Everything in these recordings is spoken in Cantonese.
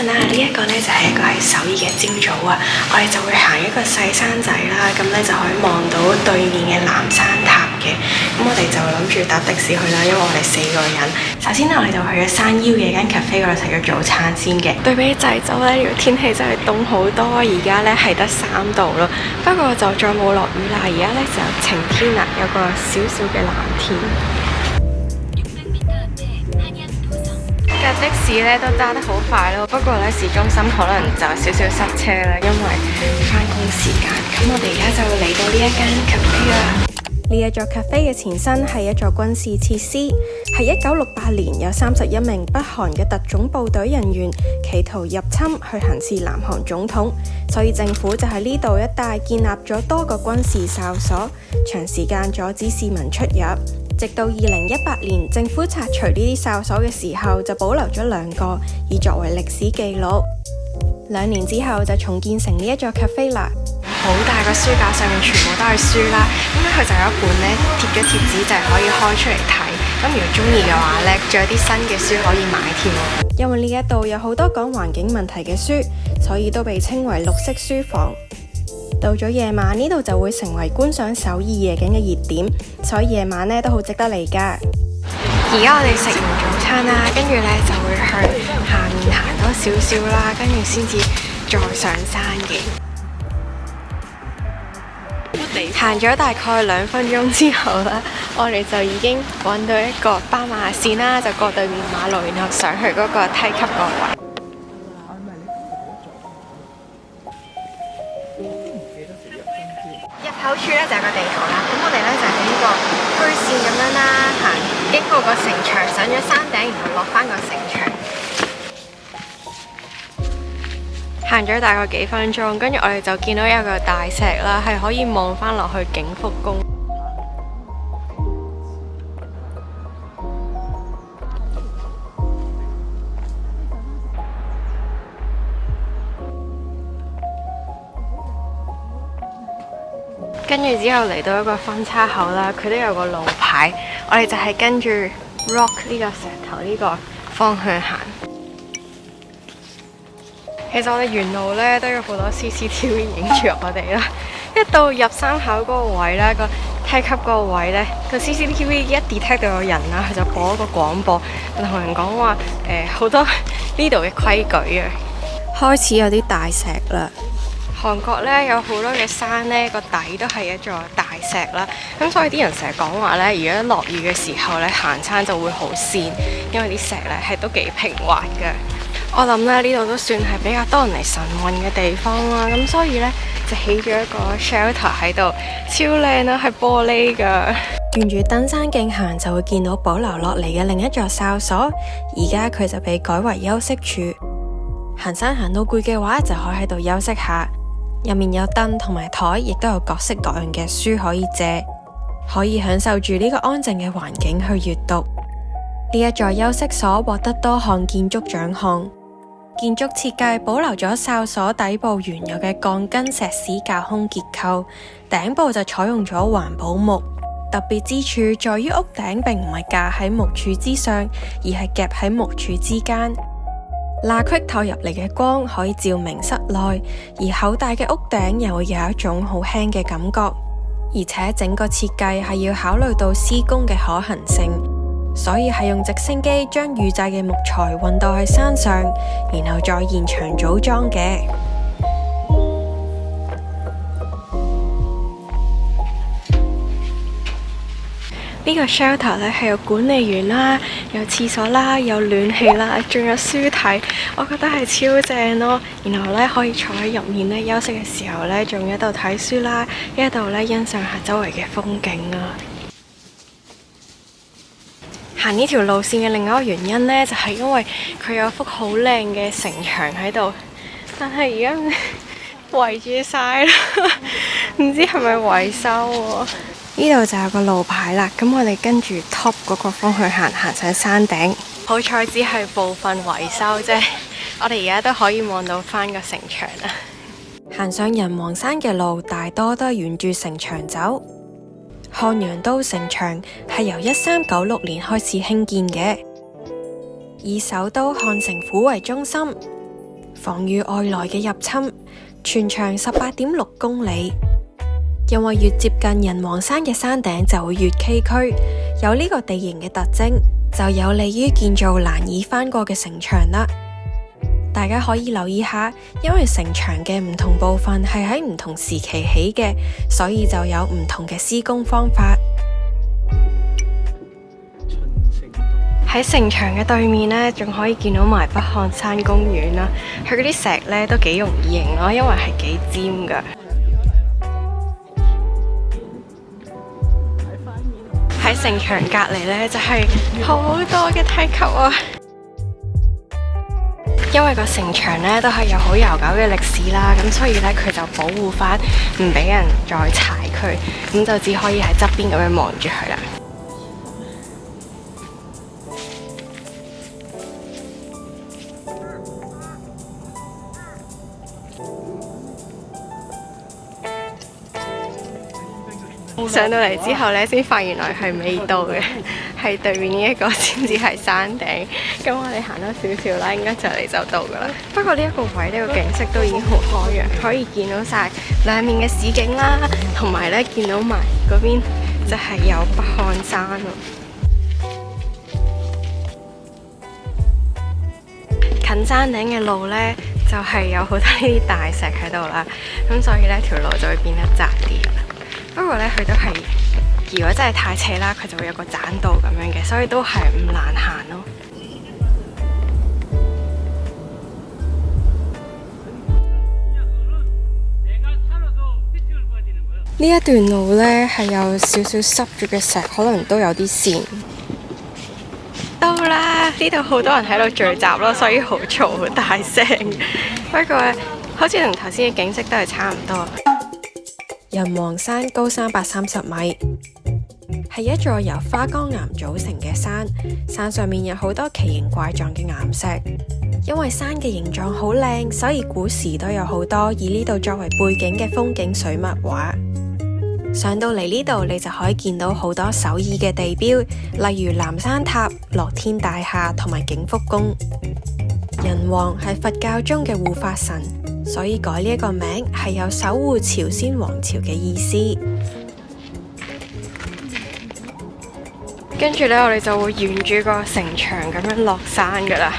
晨啦，呢一個呢就係一個喺首爾嘅朝早啊，我哋就會行一個細山仔啦，咁呢就可以望到對面嘅南山塔嘅。咁我哋就諗住搭的士去啦，因為我哋4個人。首先呢，我哋就去咗山腰嘅間 cafe 嗰度食咗早餐先嘅。對比濟州呢，呢個天氣真係凍好多，而家呢係得3度咯。不過就再冇落雨啦，而家呢就晴天啦，有個少少嘅藍天。架的士咧都揸得好快咯，不過咧市中心可能就少少塞車啦，因為返工時間。咁我哋而家就嚟到呢一間 cafe 啦。呢一座 cafe 嘅前身係一座軍事設施，係1968年有31名北韓嘅特種部隊人員企圖入侵去行刺南韓總統，所以政府就喺呢度一帶建立咗多個軍事哨所，長時間阻止市民出入。直到2018年，政府拆除呢啲哨所嘅時候，就保留咗2個，以作為歷史記錄。2年之後就重建成呢一座 cafe 啦。好大個書架，上面全部都係書啦。咁咧佢就有一本咧貼咗貼紙，就係可以開出嚟睇。咁如果中意嘅話咧，仲有啲新嘅書可以買添。因為呢一度有好多講環境問題嘅書，所以都被稱為綠色書房。到咗夜晚，呢度就會成為觀賞首爾夜景嘅熱點，所以夜晚呢都好值得嚟噶。而家我哋食完早餐啦，跟住呢就會去下面行多少少啦，跟住先至再上山嘅。行咗大概2分鐘之後啦，我哋就已經揾到一個斑馬線啦，就過對面馬路，然後上去嗰個梯級個位。入口處咧就係個地圖啦，咁我哋咧就喺呢個虛線咁樣啦，經過個城牆，上咗山頂，然後落翻個城牆，行咗大概幾分鐘，跟住我哋就見到有個大石啦，係可以望翻落去景福宮。跟住之後嚟到一個分叉口啦，佢都有個路牌，我哋就係跟住 rock 呢個石頭呢個方向行。其實我哋沿路呢都有好多 CCTV 影住我哋啦。一到入山口嗰個位呢，個梯級嗰個位呢，個 CCTV 一 detect 到有人啦，佢就播一個廣播，同人講話好多呢度嘅規矩啊。開始有啲大石啦。韓國咧有好多嘅山咧，個底都係一座大石啦，咁所以啲人成日講話咧，如果落雨嘅時候咧，行山就會好跣，因為啲石咧係都幾平滑嘅。我諗咧呢度都算係比較多人嚟晨運嘅地方啦，咁所以咧就起咗一個 shelter 喺度，超靚啦，係玻璃㗎。沿住登山徑行就會見到保留落嚟嘅另一座哨所，而家佢就被改為休息處。行山行到攰嘅話，就可以喺度休息下。入面有凳同埋台，亦都有各式各樣嘅書可以借，可以享受住呢個安靜嘅環境去閱讀。呢一座休息所獲得多項建築獎項，建築設計保留咗哨所底部原有嘅鋼筋石屎架空結構，頂部就採用咗環保木。特別之處在於屋頂並唔係架喺木柱之上，而係夾喺木柱之間。罅隙透入嚟嘅光可以照明室內，而厚大嘅屋頂又會有一種好輕嘅感覺，而且整個設計係要考慮到施工嘅可行性，所以係用直升機將預製嘅木材運到去山上，然後再現場組裝嘅。呢個 shelter 咧係有管理員啦，有廁所啦，有暖氣啦，仲有書睇，我覺得係超正咯。然後咧可以坐喺入面咧休息嘅時候咧，仲喺度睇書啦，一度咧欣賞下周圍嘅風景啊。行呢條路線嘅另外一個原因呢，就係因為佢有幅好靚嘅城牆喺度，但係而家圍住晒啦，唔知係咪維修喎？呢度就有個路牌啦，咁我哋跟住 top 嗰個方向行上山頂。好彩只係部分維修啫，我哋而家都可以望到翻個城牆啦。行上人王山嘅路大多都係沿住城牆走。漢陽都城牆係由1396年開始興建嘅，以首都漢城府為中心。防禦外來嘅入侵，全長18.6公里。因為越接近人王山嘅山頂就會越崎嶇，有呢個地形嘅特徵，就有利於建造難以翻過嘅城牆啦。大家可以留意下，因為城牆嘅唔同部分係喺唔同時期起嘅，所以就有唔同嘅施工方法。喺城牆嘅對面呢，仲可以見到埋北漢山公園啦。佢嗰啲石呢都幾容易認咯，因為係幾尖噶。喺城牆隔籬呢，就係好多嘅梯級啊！因為個城牆呢都係有好悠久嘅歷史啦，咁所以呢，佢就保護翻，唔俾人再踩佢，咁就只可以喺側邊咁樣望住佢啦。上到嚟之後呢，先發現原來係未到嘅，係對面呢一個先至係山頂。咁我哋行多少少啦，應該就嚟就到噶啦。不過呢一個位呢個景色都已經好開揚，可以見到晒兩面嘅市景啦，同埋呢見到埋嗰邊就係有北漢山咯。近山頂嘅路呢，就係有好多呢啲大石喺度啦，咁所以呢條路就會變得窄啲啦。不過呢，佢都係如果真係太斜啦，佢就會有個棧道咁樣嘅，所以都係唔難行咯。呢一段路呢，係有少少濕住嘅石，可能都有啲跣。到啦！呢度好多人喺度聚集咯，所以好嘈好大聲。不過好似同頭先嘅景色都係差唔多。人王山高330米，係一座由花崗岩組成嘅山。山上面有好多奇形怪狀嘅岩石。因為山嘅形狀好靚，所以古時都有好多以呢度作為背景嘅風景水墨畫。上到嚟呢度，你就可以見到好多首爾嘅地標，例如南山塔、樂天大廈同埋景福宮。人王係佛教中嘅護法神，所以改呢一個名係有守護朝鮮王朝嘅意思。跟住呢，我哋就會沿住個城牆咁樣落山噶啦。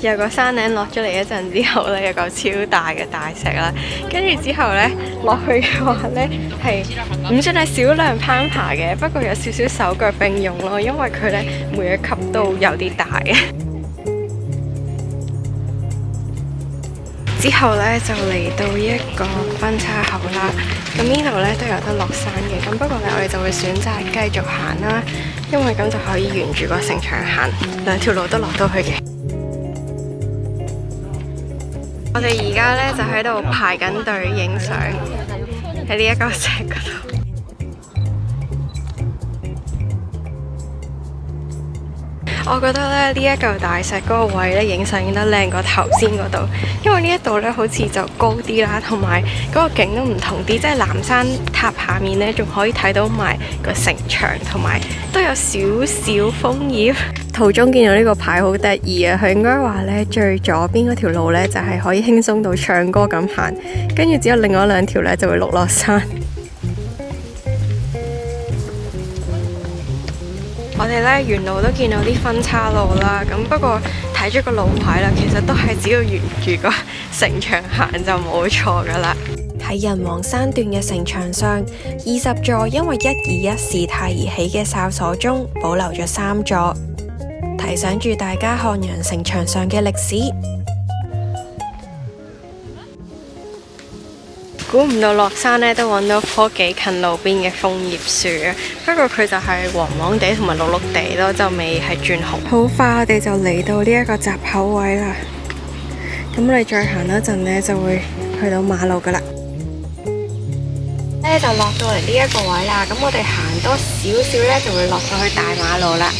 由個山頂落咗嚟一陣之後呢，有個超大嘅大石啦。跟住之後呢，落去嘅話呢，係唔算係少量攀爬嘅，不過有少少手腳並用咯，因為佢呢每一級都有啲大嘅。之後呢，就嚟到一個分叉口啦。咁呢度呢都有得落山嘅，咁不過呢，我哋就會選擇繼續行啦，因為咁就可以沿住個城牆行，兩條路都落到去嘅。我哋而家呢，就喺度排緊隊影相，喺呢一個石嗰度。我覺得咧呢一嚿大石嗰個位呢，影相影得靚過頭先嗰度，因為呢一度呢好似就高啲啦，同埋嗰個景都唔同啲，即係南山塔下面呢，仲可以睇到埋個城牆，同埋都有少少楓葉。途中見到呢個牌好得意啊，佢應該話呢，最左邊嗰條路呢，就係可以輕鬆到唱歌咁行，跟住之後另外兩條呢，就會落山。我哋呢沿路都見到啲分岔路啦，咁不過睇咗個路牌啦，其實都係只要沿住個城牆行就冇錯噶啦。喺人王山段嘅城牆上，20座因為121事態而起嘅哨所中，保留咗3座。提醒住大家漢陽城牆上嘅歷史。估唔到落山呢都揾到棵幾近路邊嘅楓葉樹啊！不過佢就係黃黃地同埋綠綠地咯，就未係轉紅。好快我哋就嚟到呢一個閘口位啦。咁我哋再行一陣呢，就會去到馬路噶啦。就落到嚟呢一個位啦。咁我哋行多少少呢，就會落到去大馬路啦。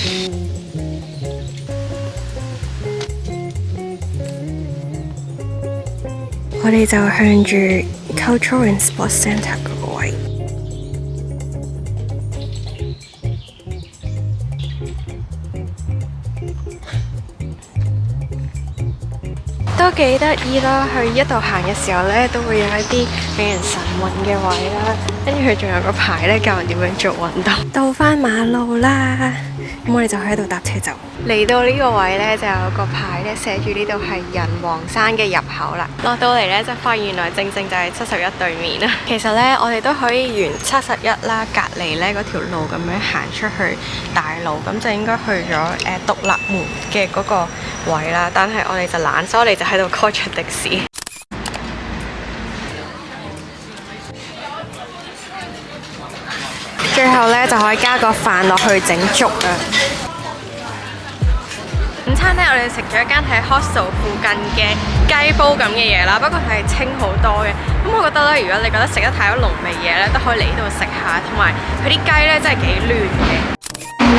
我哋就向住 Cultural and Sports Centre 嗰個位。都幾得意啦。去一度行嘅時候呢，都會有一啲俾人晨運嘅位啦，跟住佢仲有個牌呢，教人點樣做運動。到返馬路啦，咁我哋就喺度搭車走。嚟到呢個位呢，就有個牌呢，寫住呢度係人王山嘅入口啦。落到嚟呢，就發現原來正正就係71對面啦。其實呢，我哋都可以沿71啦，隔離呢嗰條路咁樣行出去大路，咁就應該去咗獨立門嘅嗰個位啦。但係我哋就懶，所以我哋就喺度 call 出的士。最後呢，就可以加個飯落去整粥啊！午餐呢，我哋食咗一間喺 hostel 附近嘅雞煲咁嘅嘢啦，不過係清好多嘅。咁我覺得咧，如果你覺得食得太多濃味嘢咧，都可以嚟呢度食下，同埋佢啲雞咧真係幾嫩嘅。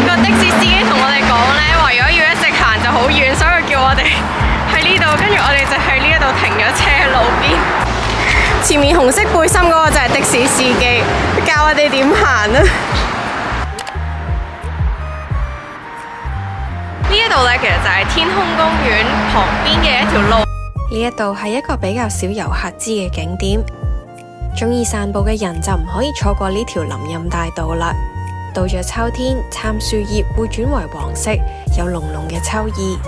個的士司機同我哋講咧，話如果要一直行就好遠，所以佢叫我哋喺呢度，跟住我哋就喺呢一度停咗車喺路邊。前面紅色背心嗰個就係的士司機，佢教我哋點行啊！呢一度咧，其實就係天空公園旁邊嘅一條路。呢一度係一個比較少遊客知嘅景點，中意散步嘅人就唔可以錯過呢條林蔭大道啦。到咗秋天，杉樹葉會轉為黃色，有濃濃嘅秋意。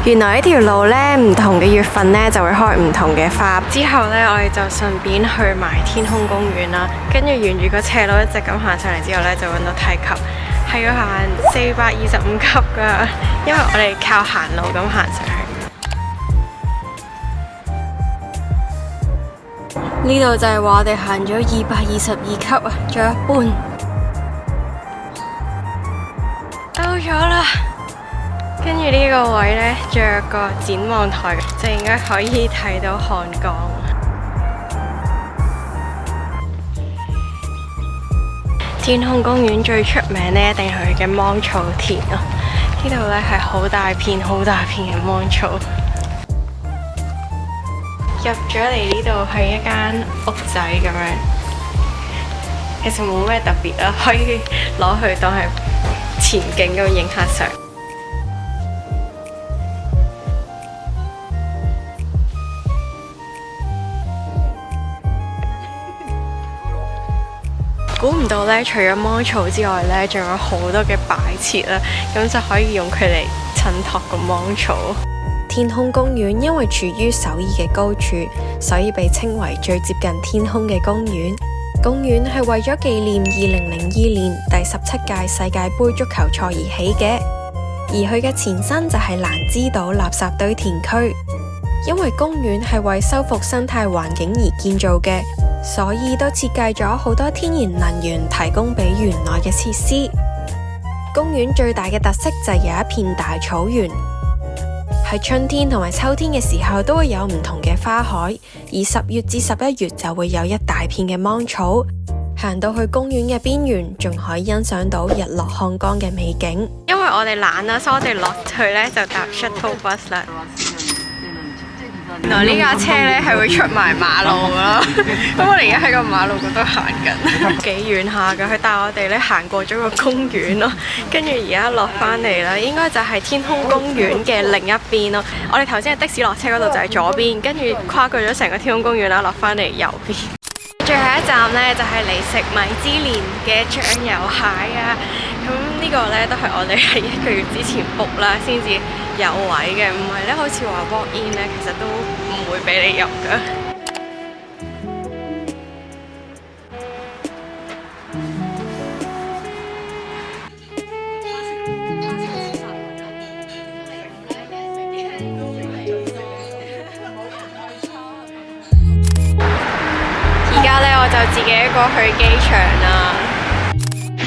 原來呢條路呢，唔同嘅月份呢就會開唔同嘅花。之後呢，我哋就順便去埋天空公園啦。跟住沿住個斜路一直咁行上嚟之後呢，就揾到梯級，係要行425級㗎，因為我哋靠行路咁行上去。呢度就係話我哋行咗222級啊，仲有一半。到咗啦！跟住呢個位呢，仲有個展望台，就應該可以睇到漢江。天空公園最出名呢，一定係佢嘅芒草田咯。呢度呢係好大片嘅芒草。入咗嚟呢度係一間屋仔咁樣，其實冇咩特別啦，可以攞去當係前景咁影下相。估唔到咧，除咗芒草之外咧，仲有好多嘅擺設啦，咁就可以用佢嚟襯托個芒草。天空公園因為處於首爾嘅高處，所以被稱為最接近天空嘅公園。公園係為咗紀念2002年第17屆世界盃足球賽而起嘅，而佢嘅前身就係蘭芝島垃圾堆填區。因為公園係為修復生態環境而建造嘅，所以都設計咗好多天然能源提供俾園內嘅設施。公園最大嘅特色就係有一片大草原，喺春天同埋秋天嘅時候都會有唔同嘅花海，而10月至11月就會有一大片嘅芒草。行到去公園嘅邊緣，仲可以欣賞到日落漢江嘅美景。因為我哋懶啦，所以我哋落去呢就搭 shuttle bus 啦。原來呢架車呢係會出埋馬路噶咯，咁我哋而家喺個馬路嗰度行緊，幾遠下噶。佢帶我哋呢行過咗個公園咯，跟住而家落返嚟啦，應該就係天空公園嘅另一邊咯。我哋頭先喺的士落車嗰度就係左邊，跟住跨過咗成個天空公園啦，落返嚟右邊。最後一站呢，就係嚟食米芝蓮嘅醬油蟹啊！咁呢個呢，都係我哋喺1個月之前 book 啦，先至有位嘅，唔係呢，好似話 walk in 呢，其實都唔會俾你入噶。而家呢，我就自己一個去機場啦。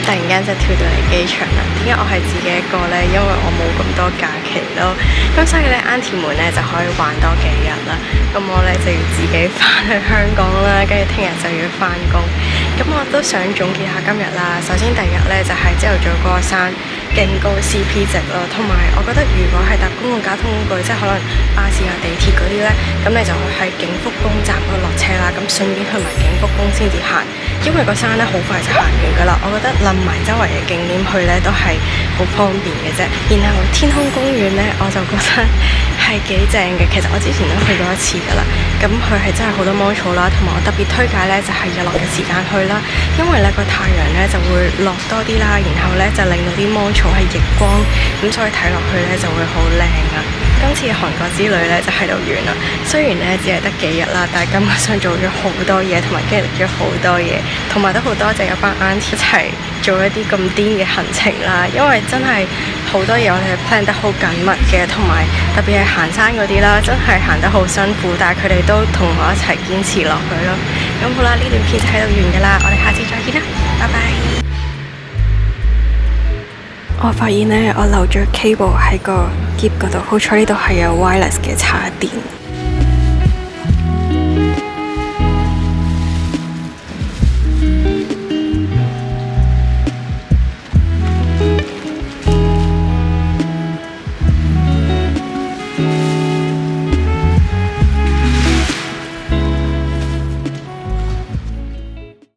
突然間就跳到嚟機場啦！點解我係自己一個呢？因為我冇咁多假期咯，咁所以呢 Auntie 們呢就可以玩多幾日啦。咁我呢就要自己翻去香港啦，跟住聽日就要翻工。咁我都想總結下今日啦。首先第一日呢就係朝頭早過山，勁高 CP 值咯。同埋我覺得如果係搭公共交通工具，即係可能巴士啊、地鐵嗰啲呢，咁你就喺景福宮站嗰度落車啦，咁順便去埋景福宮先至行，因為個山呢好快就行完噶啦。我覺得冧埋周圍嘅景點去呢都係好方便嘅啫。然後天空公園呢，我就覺得係幾正嘅。其實我之前都去過一次噶啦，咁佢係真係好多芒草啦，同埋我特別推介呢就係日落嘅時間去啦，因為呢個太陽呢就會落多啲啦，然後呢就令到啲芒草係逆光，咁所以睇落去呢就會好靚啊！今次嘅韓國之旅呢就喺度完啦，雖然呢只係得幾日啦，但係今日上做咗好多嘢，同埋經歷咗好多嘢，同埋都好多謝有班 auntie 一齊做一啲咁癲嘅行程啦，因為真係好多嘢我哋 plan 得好緊密嘅，同埋特別係行山嗰啲啦，真係行得好辛苦，但係佢哋都同我一齊堅持落去咯。咁好啦，呢段片就喺度完㗎啦，我哋下次再見啦，拜拜。我發現呢，我漏咗 cable 喺個篋嗰度，好彩呢度係有 wireless 嘅插電。